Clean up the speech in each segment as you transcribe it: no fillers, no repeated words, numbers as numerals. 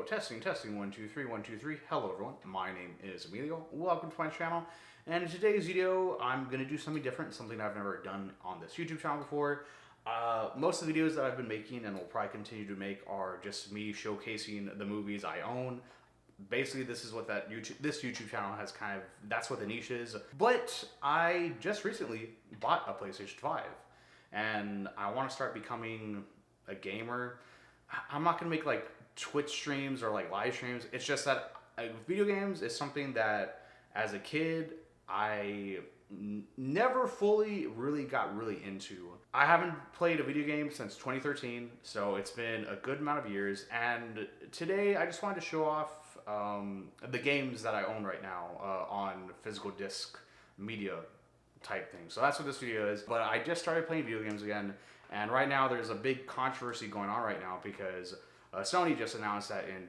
Testing, 1, 2, 3, 1, 2, 3. Hello everyone, my name is Emilio. Welcome to my channel. And in today's video, I'm going to do something different, something I've never done on this YouTube channel before. Most of the videos that I've been making and will probably continue to make are just me showcasing the movies I own. Basically, this is what this YouTube channel has that's what the niche is. But I just recently bought a PlayStation 5 and I want to start becoming a gamer. I'm not going to make like Twitch streams or like live streams. It's just that video games is something that as a kid I never fully got really into. I haven't played a video game since 2013, so it's been a good amount of years, and today I just wanted to show off the games that I own right now on physical disc media type thing. So that's what this video is. But I just started playing video games again, and right now there's a big controversy going on right now because Sony just announced that in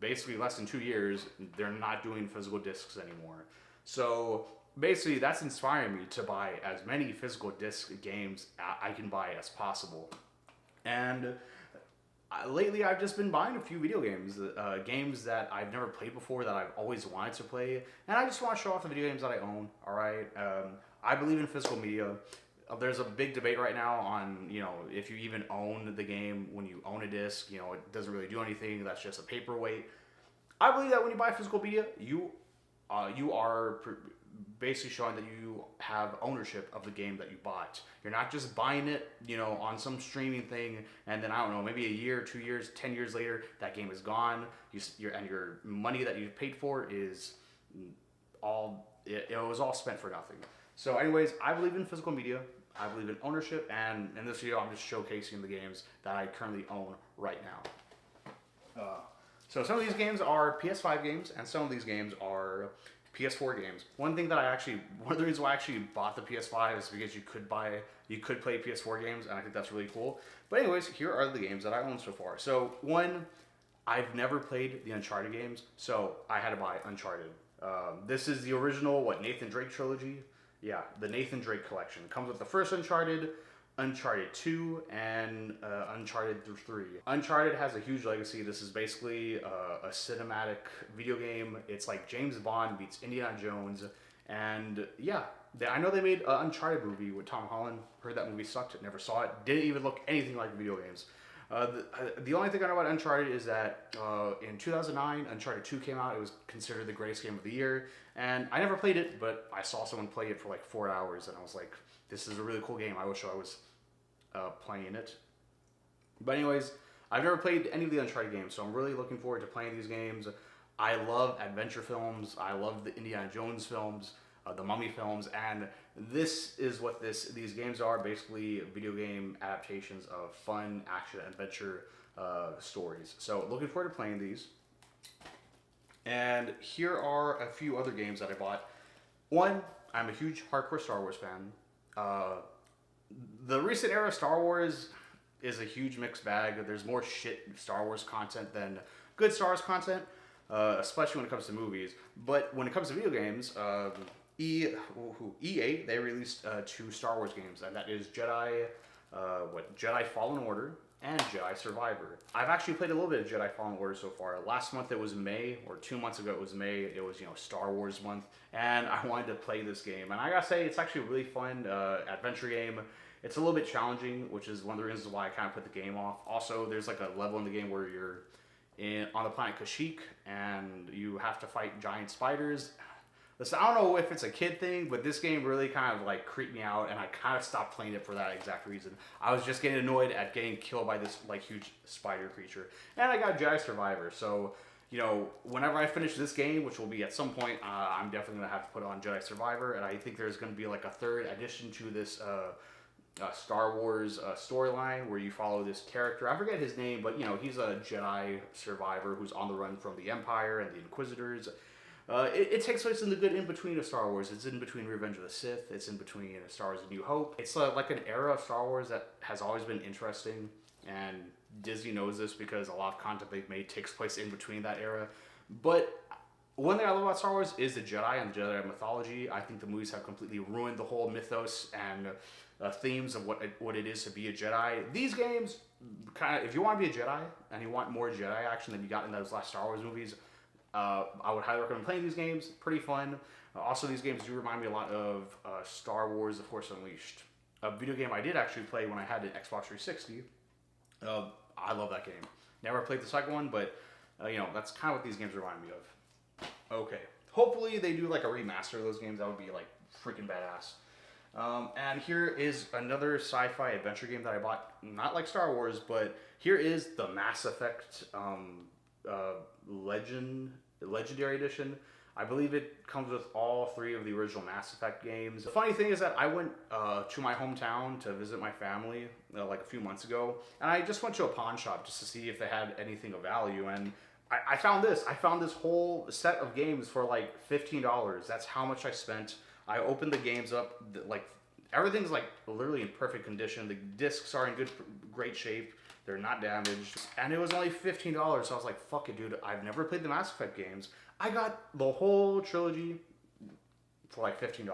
basically less than 2 years they're not doing physical discs anymore. So basically that's inspiring me to buy as many physical disc games I can buy as possible. And lately I've just been buying a few video games, games that I've never played before that I've always wanted to play, and I just want to show off the video games that I own. Alright, I believe in physical media. There's a big debate right now on, if you even own the game when you own a disc. It doesn't really do anything, that's just a paperweight. I believe that when you buy physical media, you are basically showing that you have ownership of the game that you bought. You're not just buying it, on some streaming thing, and then, I don't know, maybe a year, 2 years, 10 years later, that game is gone. Your money that you paid for is it was all spent for nothing. So anyways, I believe in physical media. I believe in ownership, and in this video, I'm just showcasing the games that I currently own right now. So some of these games are PS5 games, and some of these games are PS4 games. One of the reasons why I actually bought the PS5 is because you could play PS4 games, and I think that's really cool. But anyways, here are the games that I own so far. So one, I've never played the Uncharted games, so I had to buy Uncharted. This is the original, Nathan Drake trilogy? Yeah, the Nathan Drake collection. It comes with the first Uncharted, Uncharted 2, and Uncharted 3. Uncharted has a huge legacy. This is basically a cinematic video game. It's like James Bond meets Indiana Jones. And yeah, I know they made an Uncharted movie with Tom Holland. Heard that movie sucked, never saw it. Didn't even look anything like video games. The only thing I know about Uncharted is that in 2009, Uncharted 2 came out. It was considered the greatest game of the year. And I never played it, but I saw someone play it for like 4 hours, and I was like, this is a really cool game. I wish I was playing it. But anyways, I've never played any of the Uncharted games, so I'm really looking forward to playing these games. I love adventure films. I love the Indiana Jones films, the Mummy films, and this is what these games are, basically video game adaptations of fun action adventure stories. So looking forward to playing these. And here are a few other games that I bought. One, I'm a huge hardcore Star Wars fan. The recent era of Star Wars is a huge mixed bag. There's more shit Star Wars content than good Star Wars content, especially when it comes to movies. But when it comes to video games, EA, they released 2 Star Wars games, and that is Jedi Fallen Order and Jedi Survivor. I've actually played a little bit of Jedi Fallen Order so far. Last month it was May, or 2 months ago it was May. It was, Star Wars month, and I wanted to play this game. And I gotta say, it's actually a really fun adventure game. It's a little bit challenging, which is one of the reasons why I kind of put the game off. Also, there's like a level in the game where you're on the planet Kashyyyk, and you have to fight giant spiders. Listen, I don't know if it's a kid thing, but this game really kind of like creeped me out, and I kind of stopped playing it for that exact reason. I was just getting annoyed at getting killed by this like huge spider creature. And I got Jedi Survivor, so whenever I finish this game, which will be at some point, I'm definitely gonna have to put on Jedi Survivor, and I think there's gonna be like a third addition to this Star Wars storyline where you follow this character. I forget his name, but he's a Jedi survivor who's on the run from the Empire and the Inquisitors. It takes place in the good in-between of Star Wars. It's in between Revenge of the Sith. It's in between Star Wars: A New Hope. It's like an era of Star Wars that has always been interesting, and Disney knows this because a lot of content they've made takes place in between that era. But one thing I love about Star Wars is the Jedi and the Jedi mythology. I think the movies have completely ruined the whole mythos and themes of what it is to be a Jedi. These games kind of, if you want to be a Jedi and you want more Jedi action than you got in those last Star Wars movies, I would highly recommend playing these games. Pretty fun. Also, these games do remind me a lot of Star Wars: The Force Unleashed, a video game I did actually play when I had an Xbox 360. I love that game. Never played the second one, but that's kind of what these games remind me of. Okay, hopefully they do like a remaster of those games. That would be like freaking badass. And here is another sci-fi adventure game that I bought. Not like Star Wars, but here is the Mass Effect Legendary Edition. I believe it comes with all 3 of the original Mass Effect games. The funny thing is that I went to my hometown to visit my family like a few months ago, and I just went to a pawn shop just to see if they had anything of value, and I found this. I found this whole set of games for like $15. That's how much I spent. I opened the games up, like everything's like literally in perfect condition. The discs are in great shape. They're not damaged. And it was only $15, so I was like, fuck it, dude. I've never played the Mass Effect games. I got the whole trilogy for like $15.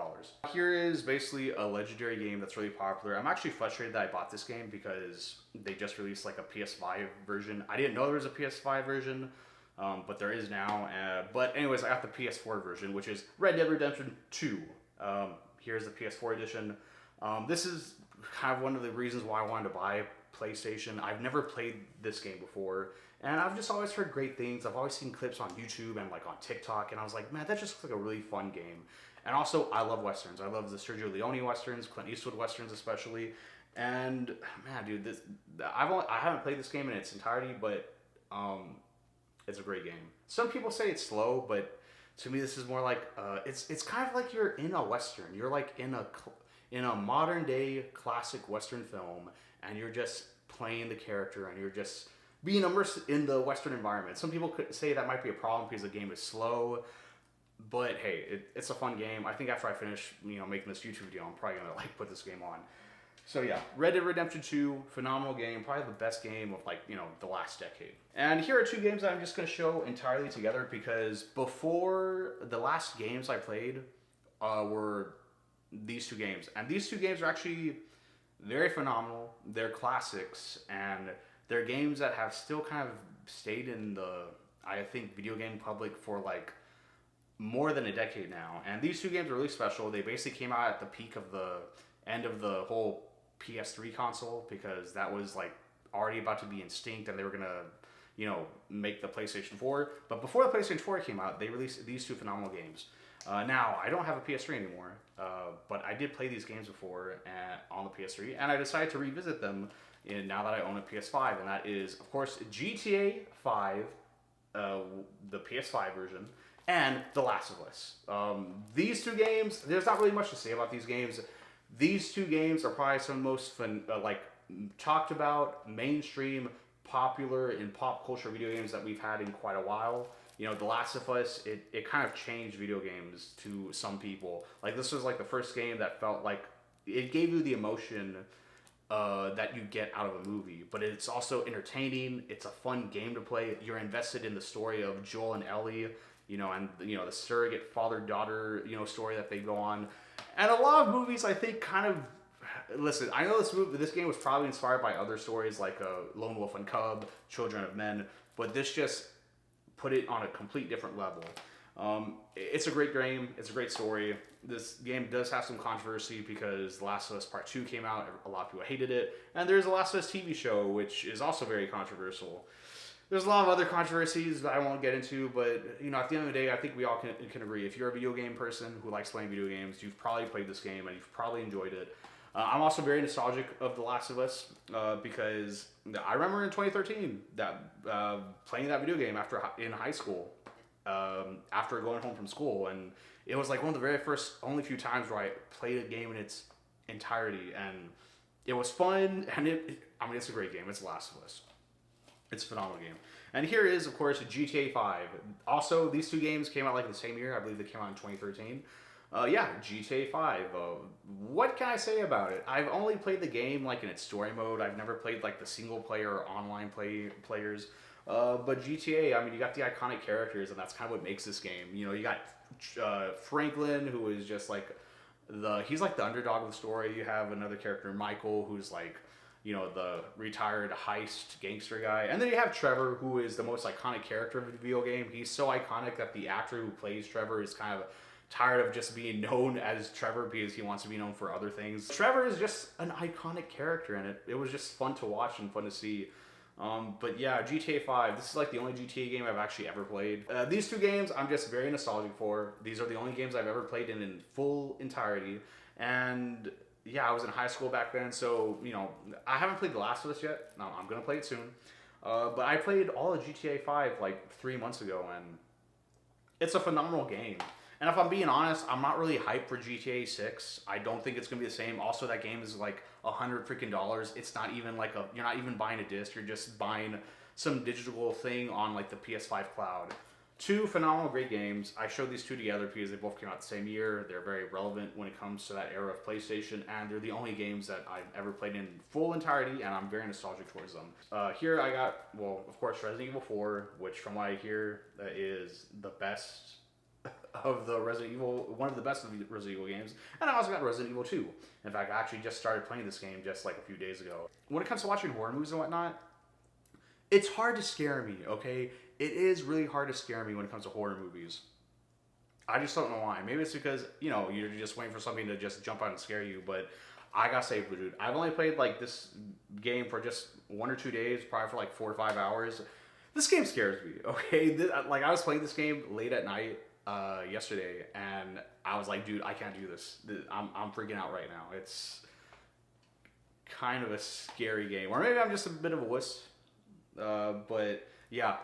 Here is basically a legendary game that's really popular. I'm actually frustrated that I bought this game because they just released like a PS5 version. I didn't know there was a PS5 version, but there is now. But anyways, I got the PS4 version, which is Red Dead Redemption 2. Here's the PS4 edition. This is kind of one of the reasons why I wanted to buy PlayStation. I've never played this game before, and I've just always heard great things. I've always seen clips on YouTube and like on TikTok, and I was like, man, that just looks like a really fun game. And also, I love westerns. I love the Sergio Leone westerns, Clint Eastwood westerns especially. And man, dude, I haven't played this game in its entirety, but it's a great game. Some people say it's slow, but to me, this is more like it's kind of like you're in a western. You're like in a modern day classic western film, and you're just playing the character, and you're just being immersed in the western environment. Some people could say that might be a problem because the game is slow, but hey, it's a fun game. I think after I finish making this YouTube video, I'm probably gonna like put this game on. So yeah, Red Dead Redemption 2, phenomenal game, probably the best game of like the last decade. And here are 2 games that I'm just gonna show entirely together because before the last games I played were these 2 games, and these 2 games are actually very phenomenal. They're classics, and they're games that have still kind of stayed in the, I think, video game public for like more than a decade now. And these 2 games are really special. They basically came out at the peak of the end of the whole PS3 console, because that was like already about to be extinct, and they were gonna make the PlayStation 4. But before the PlayStation 4 came out, they released these 2 phenomenal games. Now, I don't have a PS3 anymore, but I did play these games before on the PS3, and I decided to revisit them now that I own a PS5, and that is, of course, GTA 5, the PS5 version, and The Last of Us. These 2 games, there's not really much to say about these games. These 2 games are probably some of the most talked about, mainstream, popular in pop culture video games that we've had in quite a while. The Last of Us, it kind of changed video games to some people. Like, this was like the first game that felt like it gave you the emotion that you get out of a movie, but it's also entertaining. It's a fun game to play. You're invested in the story of Joel and Ellie, and the surrogate father-daughter, story that they go on. And a lot of movies, I think, kind of, listen, I know this game was probably inspired by other stories like Lone Wolf and Cub, Children of Men, but this just put it on a complete different level. It's a great game. It's a great story. This game does have some controversy because The Last of Us Part 2 came out. A lot of people hated it. And there's a Last of Us TV show, which is also very controversial. There's a lot of other controversies that I won't get into, but at the end of the day, I think we all can agree. If you're a video game person who likes playing video games, you've probably played this game and you've probably enjoyed it. I'm also very nostalgic of The Last of Us because I remember in 2013 that playing that video game in high school after going home from school, and it was like one of the very only few times where I played a game in its entirety, and it was fun. And it's a great game. It's The Last of Us. It's a phenomenal game. And here is, of course, GTA 5. Also, these 2 games came out like the same year. I believe they came out in 2013. GTA 5. What can I say about it? I've only played the game like in its story mode. I've never played like the single player or online players. But GTA, I mean, you got the iconic characters, and that's kind of what makes this game. You got Franklin, who is just like he's like the underdog of the story. You have another character, Michael, who's like you know, the retired heist gangster guy. And then you have Trevor, who is the most iconic character of the video game. He's so iconic that the actor who plays Trevor is kind of tired of just being known as Trevor because he wants to be known for other things. Trevor is just an iconic character, and it was just fun to watch and fun to see. But yeah, GTA 5, this is like the only GTA game I've actually ever played. These two games I'm just very nostalgic for. These are the only games I've ever played in full entirety. And yeah, I was in high school back then, so, you know, I haven't played The Last of Us yet. No, I'm going to play it soon. But I played all of GTA 5 like 3 months ago, and it's a phenomenal game. And if I'm being honest, I'm not really hyped for GTA 6. I don't think it's going to be the same. Also, that game is like $100 freaking dollars. It's not even like you're not even buying a disc. You're just buying some digital thing on like the PS5 cloud. Two phenomenal, great games. I showed these two together because they both came out the same year. They're very relevant when it comes to that era of PlayStation, and they're the only games that I've ever played in full entirety, and I'm very nostalgic towards them. Here I got, well, of course, Resident Evil 4, which from what I hear is the best of the Resident Evil, one of the best of the Resident Evil games. And I also got Resident Evil 2. In fact, I actually just started playing this game just like a few days ago. When it comes to watching horror movies and whatnot, it's hard to scare me, okay? It is really hard to scare me when it comes to horror movies. I just don't know why. Maybe it's because, you know, you're just waiting for something to just jump out and scare you, but I gotta say, dude, I've only played like this game for just 1 or 2 days, probably for like 4 or 5 hours. This game scares me, okay? Like, I was playing this game late at night yesterday, and I was like, dude, I can't do this. I'm freaking out right now. It's kind of a scary game. Or maybe I'm just a bit of a wuss. But yeah,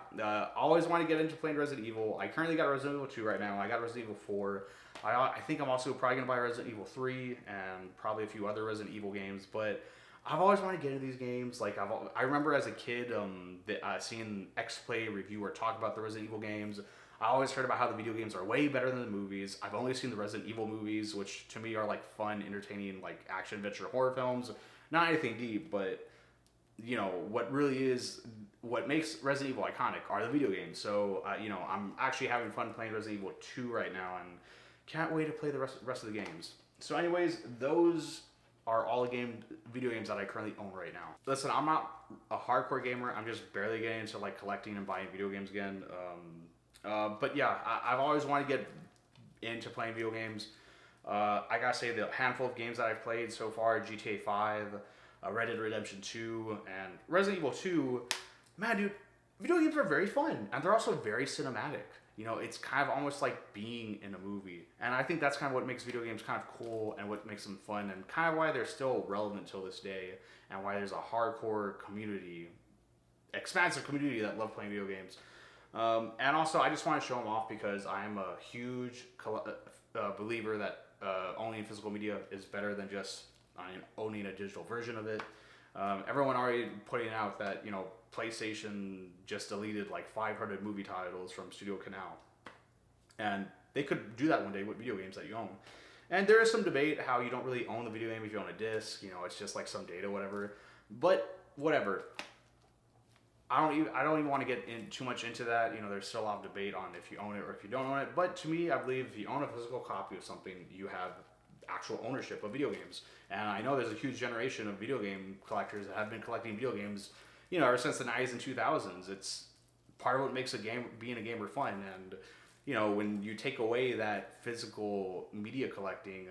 always want to get into playing Resident Evil. I currently got Resident Evil 2 right now. I got Resident Evil 4. I think I'm also probably going to buy Resident Evil 3 and probably a few other Resident Evil games. But I've always wanted to get into these games. Like, I remember as a kid seeing X-Play review or talk about the Resident Evil games. I always heard about how the video games are way better than the movies. I've only seen the Resident Evil movies, which to me are like fun, entertaining, like action, adventure, horror films. Not anything deep, but you know, what makes Resident Evil iconic are the video games. So, you know, I'm actually having fun playing Resident Evil 2 right now, and can't wait to play the rest of the games. So anyways, those are all the video games that I currently own right now. Listen, I'm not a hardcore gamer. I'm just barely getting into like collecting and buying video games again. But yeah, I've always wanted to get into playing video games. I gotta say, the handful of games that I've played so far, GTA 5, Red Dead Redemption 2, and Resident Evil 2, man, dude, video games are very fun, and they're also very cinematic. You know, it's kind of almost like being in a movie, and I think that's kind of what makes video games kind of cool and what makes them fun, and kind of why they're still relevant till this day, and why there's a hardcore community, expansive community that love playing video games. And also, I just want to show them off because I am a huge believer that owning physical media is better than just owning a digital version of it. Everyone already putting out that, you know, PlayStation just deleted like 500 movie titles from Studio Canal. And they could do that one day with video games that you own. And there is some debate how you don't really own the video game if you own a disc. You know, it's just like some data, whatever. But whatever. I don't even want to get too much into that. You know, there's still a lot of debate on if you own it or if you don't own it. But to me, I believe if you own a physical copy of something, you have actual ownership of video games. And I know there's a huge generation of video game collectors that have been collecting video games, you know, ever since the 90s and 2000s. It's part of what makes being a gamer fun. And, you know, when you take away that physical media collecting,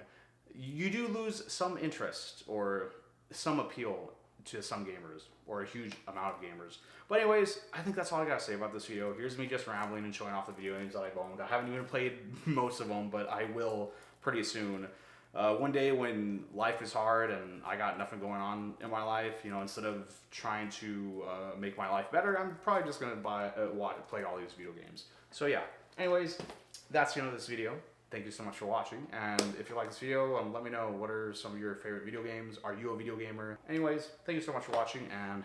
you do lose some interest or some appeal to some gamers, or a huge amount of gamers. But anyways, I think that's all I gotta say about this video. Here's me just rambling and showing off the video games that I've owned. I haven't even played most of them, but I will pretty soon. One day when life is hard and I got nothing going on in my life, you know, instead of trying to make my life better, I'm probably just gonna play all these video games. So yeah, anyways, that's the end of this video. Thank you so much for watching, and if you like this video, let me know what are some of your favorite video games. Are you a video gamer? Anyways, thank you so much for watching, and